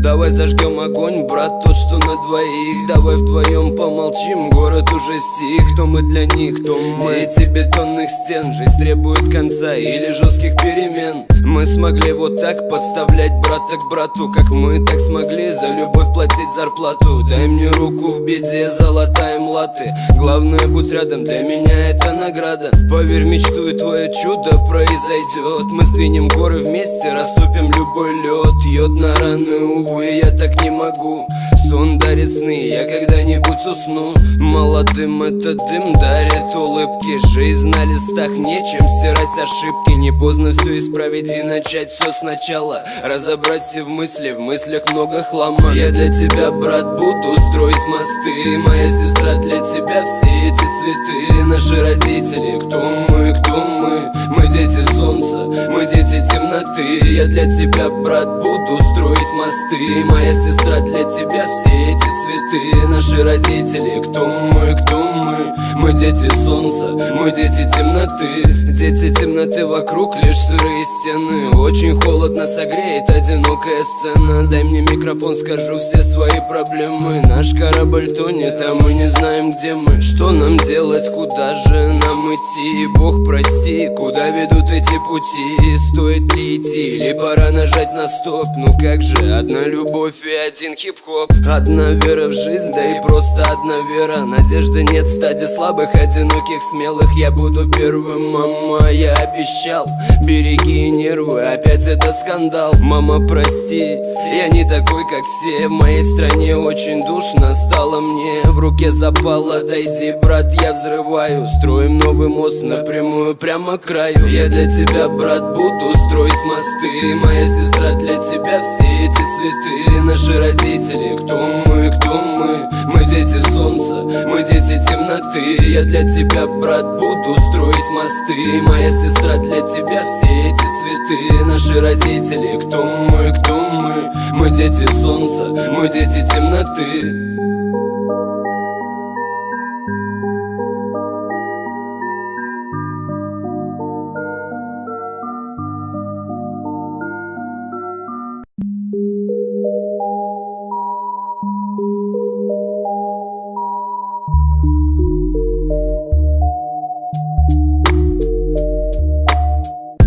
Давай зажгем огонь, брат, тот, что на двоих. Давай вдвоем помолчим, город уже стих. Кто мы для них, кто мы. Дети бетонных стен, жизнь требует конца или жестких перемен. Мы смогли вот так подставлять брата к брату, как мы так смогли за любовь платить зарплату. Дай мне руку в беде, золотая млаты. Главное, будь рядом, для меня это награда. Поверь, мечту, и твое чудо произойдет. Мы сдвинем горы вместе, растопим любой лед. Йод на раны, увы, я так не могу. Сон дарит сны, я когда-нибудь усну. Молодым этот дым дарит улыбки. Жизнь на листах, нечем стирать ошибки. Не поздно все исправить и начать все сначала. Разобрать все в мыслях много хлама. Я для тебя, брат, буду строить мосты. Моя сестра, для тебя все эти цветы. Наши родители, кто мы, кто мы? Мы дети солнца, мы дети темноты. Я для тебя, брат, буду строить мосты. Моя сестра, для тебя все эти цветы. Наши родители, кто мы, кто мы? Мы дети солнца, мы дети темноты. Дети темноты, вокруг лишь сырые стены. Очень холодно, согреет одинокая сцена. Дай мне микрофон, скажу все свои проблемы. Наш корабль тонет, а мы не знаем, где мы. Что нам делать, куда же нам идти? Бог прости, куда ведут эти пути? Стоит ли идти, или пора нажать на стоп? Ну как же, одна любовь и один хип-хоп. Одна вера в жизнь, да и просто одна вера. Надежды нет в стаде слабых, одиноких, смелых. Я буду первым, мама, я обещал. Береги нервы, опять этот скандал. Мама, прости, я не такой, как все. В моей стране очень душно стало мне. В руке запал, отойди, брат, я взрываю. Строим новый мост напрямую, прямо к краю. Я для тебя, брат, буду строить мосты. Моя сестра, для тебя все эти цветы. Наши родители, кто мы, кто мы? Мы дети солнца, мы дети темноты. Я для тебя, брат, буду строить мосты. Моя сестра, для тебя все эти цветы. Наши родители, кто мы, кто мы? Мы дети солнца, мы дети темноты.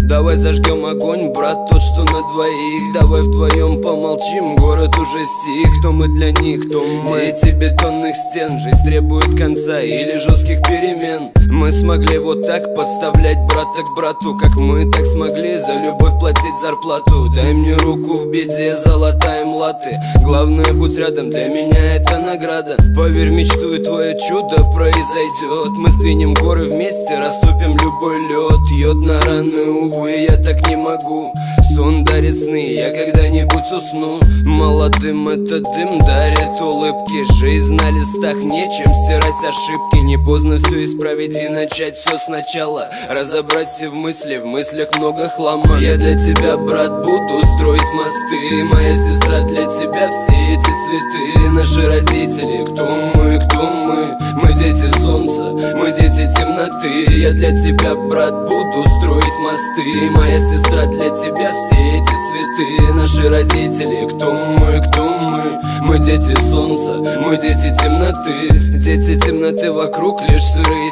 Давай зажгем огонь, брат, тот, что на двоих. Давай вдвоем помолчим, город уже стих. Кто мы для них, кто мы? Дети бетонных стен, жизнь требует конца или жестких перемен. Мы смогли вот так подставлять брата к брату, как мы так смогли за любовь платить зарплату. Дай мне руку в беде, золотая млаты. Главное, будь рядом, для меня это награда. Поверь, мечту, и твое чудо произойдет. Мы сдвинем горы вместе, растопим любой лед. Йод на раны, увы, я так не могу. Сон дарит сны, я когда-нибудь усну. Молодым этот дым дарит улыбки. Жизнь на листах, нечем стирать ошибки. Не поздно все исправить и начать все сначала. Разобрать все в мыслях много хлама. Я для тебя, брат, буду строить мосты. Моя сестра, для тебя все эти цветы. Наши родители, кто мы, кто мы? Мы дети солнца, мы дети темноты. Я для тебя, брат, буду строить мосты. Моя сестра, для тебя все эти цветы. Наши родители, кто мы, кто мы? Мы дети солнца, мы дети темноты. Дети темноты, вокруг лишь сырые